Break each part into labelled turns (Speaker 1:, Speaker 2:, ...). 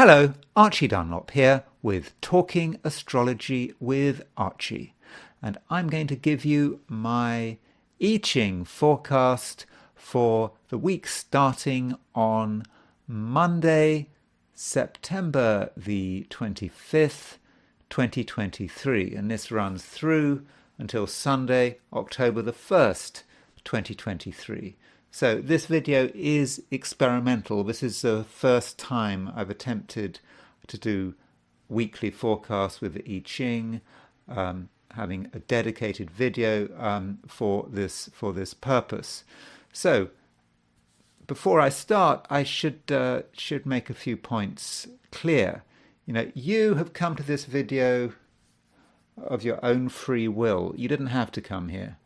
Speaker 1: Hello, Archie Dunlop here with Talking Astrology with Archie, and I'm going to give you my I Ching forecast for the week starting on Monday, September the 25th, 2023, and this runs through until Sunday, October the 1st, 2023. So this video is experimental. This is the first time I've attempted to do weekly forecasts with the I Ching, having a dedicated video for this purpose. So before I start, I should make a few points clear. You have come to this video of your own free will. You didn't have to come here.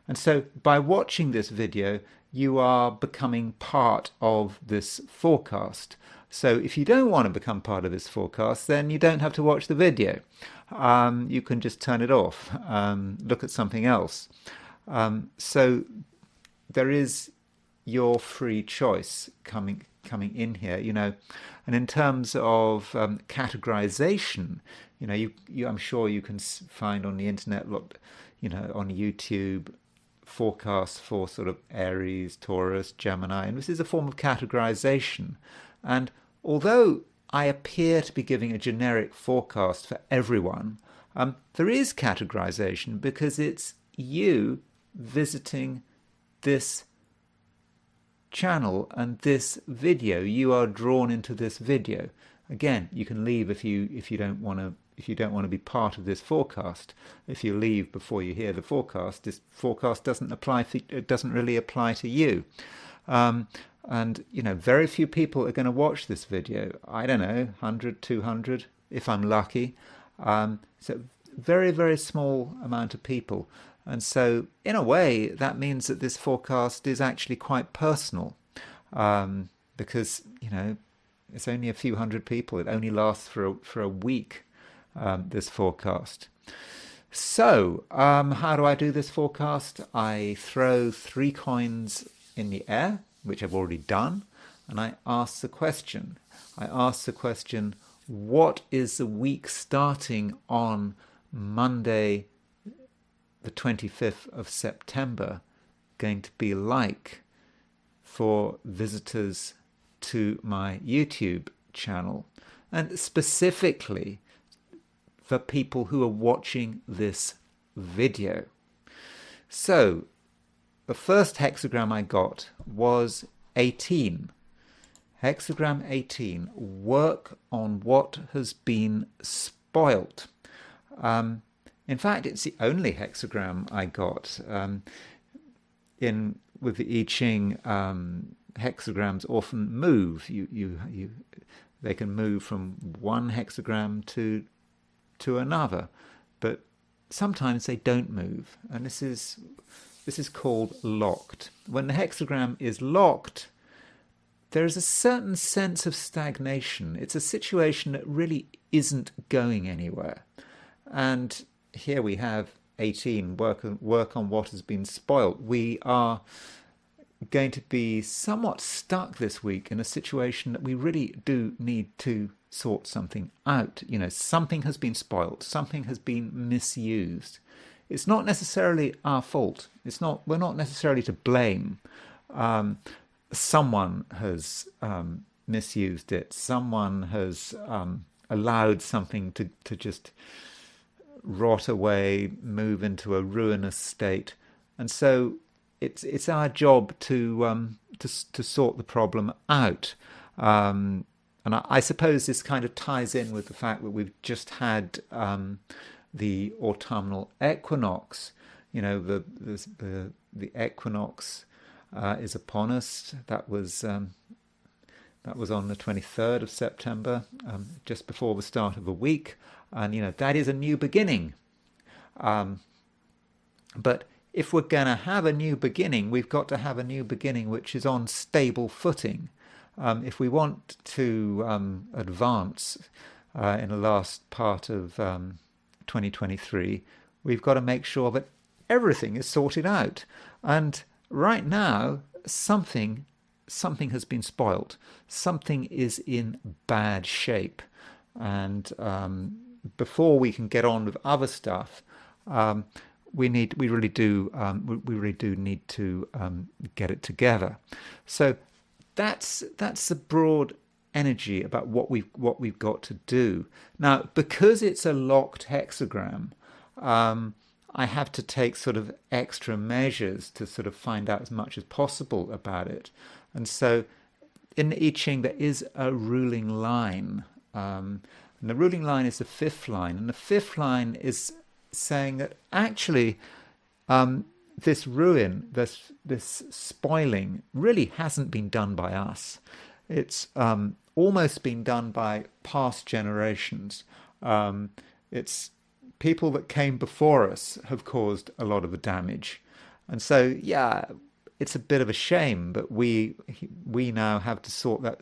Speaker 1: And so by watching this video, you are becoming part of this forecast. So if you don't want to become part of this forecast, then you don't have to watch the video. You can just turn it off, look at something else. So there is your free choice coming in here, And in terms of categorization, I'm sure you can find on the internet, on YouTube, forecasts for sort of Aries, Taurus, Gemini, and this is a form of categorization. And although I appear to be giving a generic forecast for everyone, there is categorization because it's you visiting this channel and this video. You are drawn into this video. Again, you can leave if you don't want to be part of this forecast. If you leave before you hear the forecast, this forecast doesn't really apply to you. And very few people are going to watch this video. I don't know, 100, 200 if I'm lucky. So very, very small amount of people. And so in a way that means that this forecast is actually quite personal, because it's only a few hundred people. It only lasts for a week, this forecast. So how do I do this forecast? I throw 3 coins in the air, which I've already done, and I ask the question. What is the week starting on Monday, the 25th of September, going to be like for visitors to my YouTube channel, and specifically for people who are watching this video? So the first hexagram I got was 18. Hexagram 18, work on what has been spoilt. In fact, it's the only hexagram I got. With the I Ching, hexagrams often move. They can move from one hexagram to another, but sometimes they don't move, and this is called locked. When the hexagram is locked, there is a certain sense of stagnation. It's a situation that really isn't going anywhere. And here we have 18, work on what has been spoilt. We are going to be somewhat stuck this week in a situation that we really do need to sort something out. Something has been spoilt, something has been misused. It's not necessarily our fault. We're not necessarily to blame. Someone has misused it. Someone has allowed something to just rot away, move into a ruinous state, and so it's our job to sort the problem out. And I suppose this kind of ties in with the fact that we've just had the autumnal equinox. The equinox is upon us. That was on the 23rd of September, just before the start of the week. And, that is a new beginning. But if we're going to have a new beginning, we've got to have a new beginning which is on stable footing. If we want to advance in the last part of 2023, we've got to make sure that everything is sorted out. And right now, something something has been spoilt. Something is in bad shape. And before we can get on with other stuff, um, we really do need to get it together. So that's the broad energy about what we've got to do. Now, because it's a locked hexagram, I have to take sort of extra measures to sort of find out as much as possible about it. And so in the I Ching, there is a ruling line. And the ruling line is the fifth line. And the fifth line is saying that actually this ruin, this spoiling, really hasn't been done by us. It's almost been done by past generations. It's people that came before us have caused a lot of the damage. And so, yeah, it's a bit of a shame, but we now have to sort the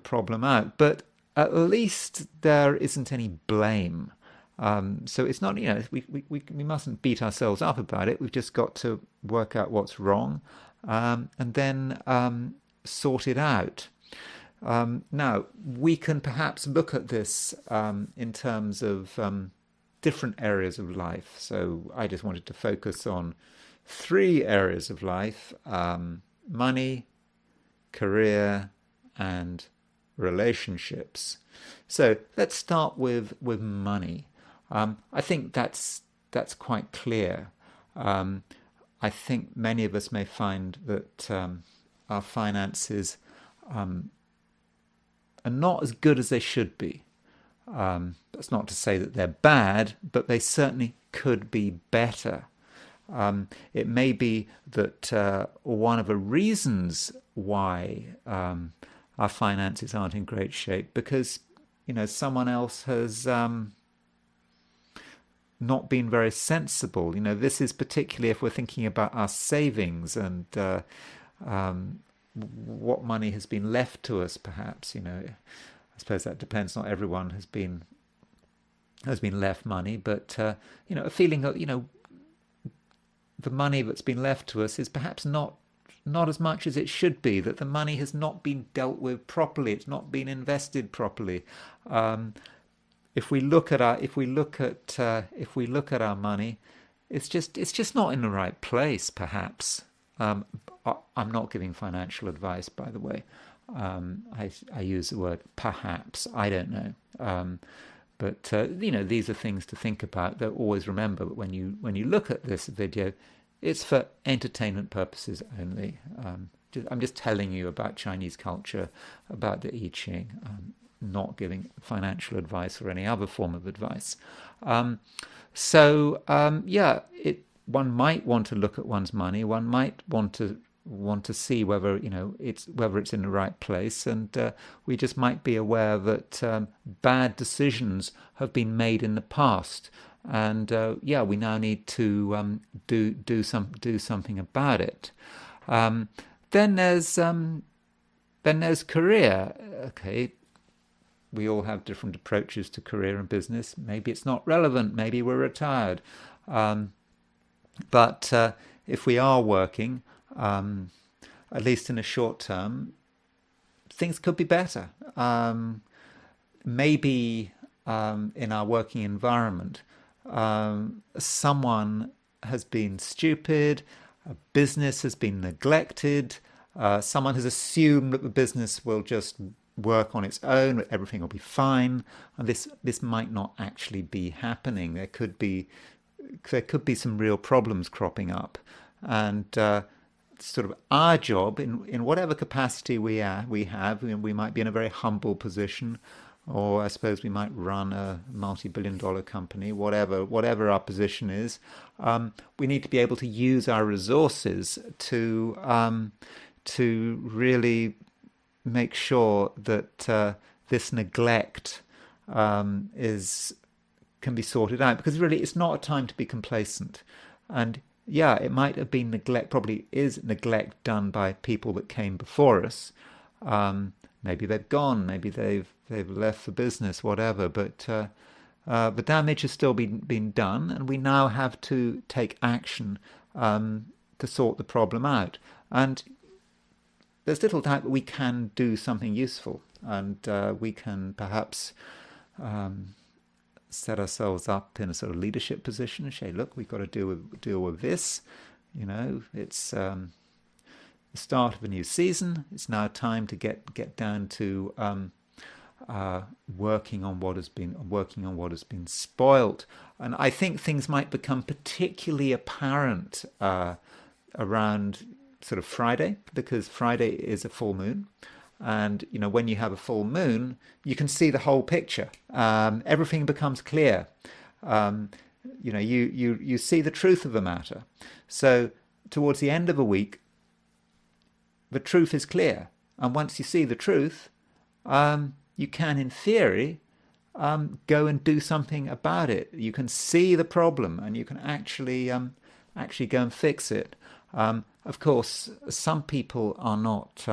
Speaker 1: problem out. But at least there isn't any blame. So it's not, we mustn't beat ourselves up about it. We've just got to work out what's wrong, and then sort it out. Now, we can perhaps look at this in terms of different areas of life. So I just wanted to focus on 3 areas of life: money, career, and relationships. So let's start with money. I think that's quite clear. I think many of us may find that our finances are not as good as they should be. That's not to say that they're bad, but they certainly could be better. It may be that one of the reasons why our finances aren't in great shape because someone else has not been very sensible. This is particularly if we're thinking about our savings and what money has been left to us, perhaps. I suppose that depends. Not everyone has been left money, but a feeling that the money that's been left to us is perhaps not as much as it should be. That the money has not been dealt with properly. It's not been invested properly. If we look at our money, it's just not in the right place, perhaps. I'm not giving financial advice, by the way. I use the word perhaps. I don't know. But these are things to think about. That always remember that when you look at this video, it's for entertainment purposes only. I'm just telling you about Chinese culture, about the I Ching. Not giving financial advice or any other form of advice. One might want to look at one's money. One might want to see whether it's in the right place, and we just might be aware that bad decisions have been made in the past, and we now need to do something about it. Then there's career. Okay. We all have different approaches to career and business. Maybe it's not relevant. Maybe we're retired. But if we are working, at least in the short term, things could be better. Maybe in our working environment, someone has been stupid, a business has been neglected, someone has assumed that the business will just work on its own, everything will be fine, and this might not actually be happening. There could be some real problems cropping up, and sort of our job in whatever capacity we have, we might be in a very humble position, or I suppose we might run a multi-billion-dollar company, whatever our position is. We need to be able to use our resources to really make sure that this neglect can be sorted out, because really it's not a time to be complacent. And it might have been neglect, probably is neglect done by people that came before us. Maybe they've gone, maybe they've left the business, whatever, but the damage has still been done, and we now have to take action to sort the problem out. And there's little doubt that we can do something useful, and we can perhaps set ourselves up in a sort of leadership position and say, look, we've got to deal with this. It's the start of a new season. It's now time to get down to working on what has been spoilt. And I think things might become particularly apparent around sort of Friday, because Friday is a full moon. And when you have a full moon, you can see the whole picture. Everything becomes clear. You see the truth of the matter. So towards the end of a week, the truth is clear. And once you see the truth, you can, in theory, go and do something about it. You can see the problem, and you can actually go and fix it. Of course, some people are not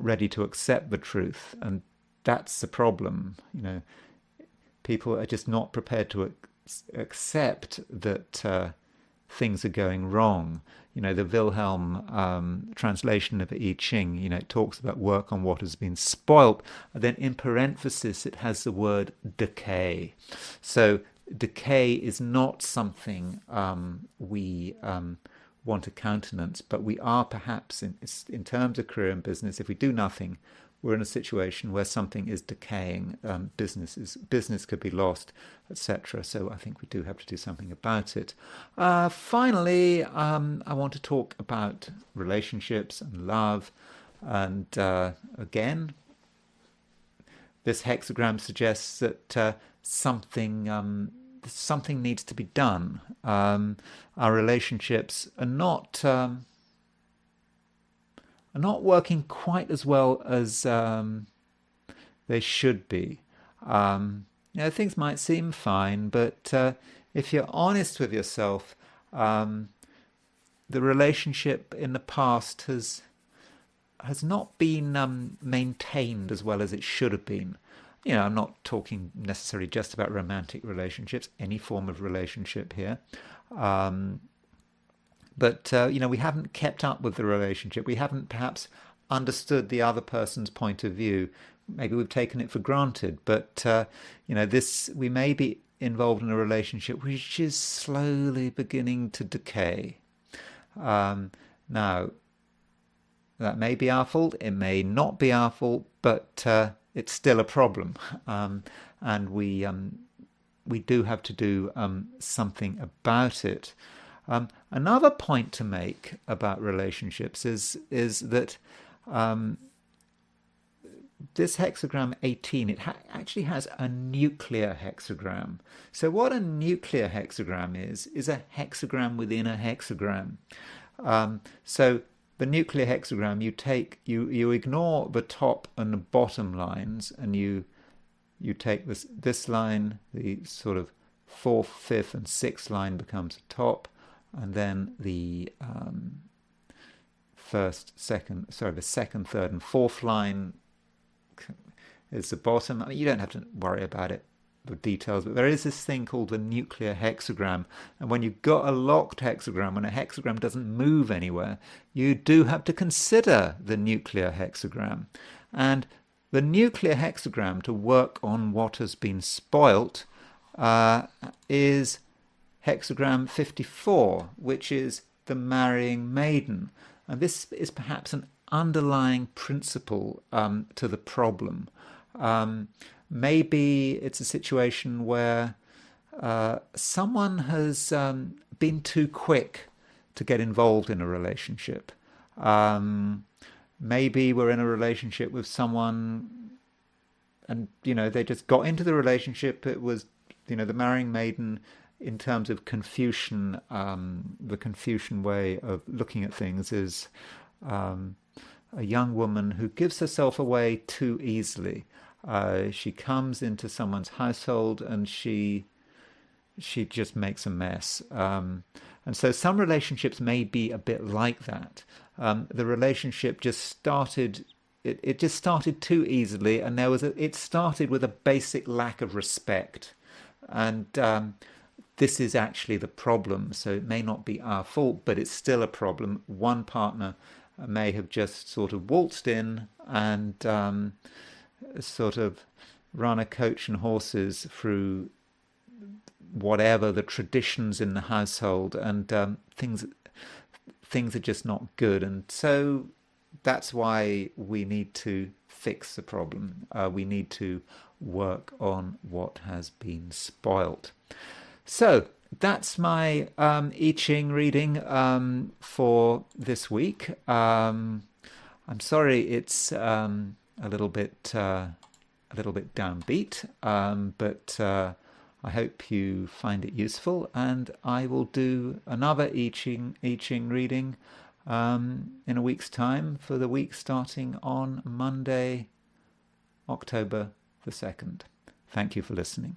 Speaker 1: ready to accept the truth, and that's the problem. People are just not prepared to accept that things are going wrong. The Wilhelm translation of I Ching, it talks about work on what has been spoilt, and then in parenthesis it has the word decay. So decay is not something we want to countenance, but we are perhaps, in terms of career and business, if we do nothing, we're in a situation where something is decaying. Business could be lost, etc. So I think we do have to do something about it. Finally, I want to talk about relationships and love. And again, this hexagram suggests that something needs to be done. Our relationships are not working quite as well as they should be. Things might seem fine, but if you're honest with yourself, the relationship in the past has not been maintained as well as it should have been. I'm not talking necessarily just about romantic relationships, any form of relationship here. But we haven't kept up with the relationship. We haven't perhaps understood the other person's point of view. Maybe we've taken it for granted. But, we may be involved in a relationship which is slowly beginning to decay. Now, that may be our fault. It may not be our fault, but it's still a problem, and we do have to do something about it. Another point to make about relationships is that this hexagram 18, actually has a nuclear hexagram. So what a nuclear hexagram is a hexagram within a hexagram. So the nuclear hexagram, you ignore the top and the bottom lines, and you take this line, the sort of fourth, fifth, and sixth line becomes the top, and then the second, third, and fourth line is the bottom. I mean, you don't have to worry about it, the details, but there is this thing called the nuclear hexagram, and when you've got a locked hexagram, when a hexagram doesn't move anywhere, you do have to consider the nuclear hexagram. And the nuclear hexagram, to work on what has been spoilt, is hexagram 54, which is the marrying maiden. And this is perhaps an underlying principle to the problem. Maybe it's a situation where someone has been too quick to get involved in a relationship. Maybe we're in a relationship with someone and, they just got into the relationship. It was, the marrying maiden in terms of Confucian, the Confucian way of looking at things is a young woman who gives herself away too easily. She comes into someone's household and she just makes a mess. And so some relationships may be a bit like that. The relationship just started, it just started too easily, and it started with a basic lack of respect. And this is actually the problem. So it may not be our fault, but it's still a problem. One partner may have just sort of waltzed in and sort of run a coach and horses through whatever the traditions in the household, and things are just not good. And so that's why we need to fix the problem. We need to work on what has been spoilt. So that's my I Ching reading for this week. I'm sorry it's a little bit downbeat, but I hope you find it useful, and I will do another I Ching reading in a week's time for the week starting on Monday, October the 2nd. Thank you for listening.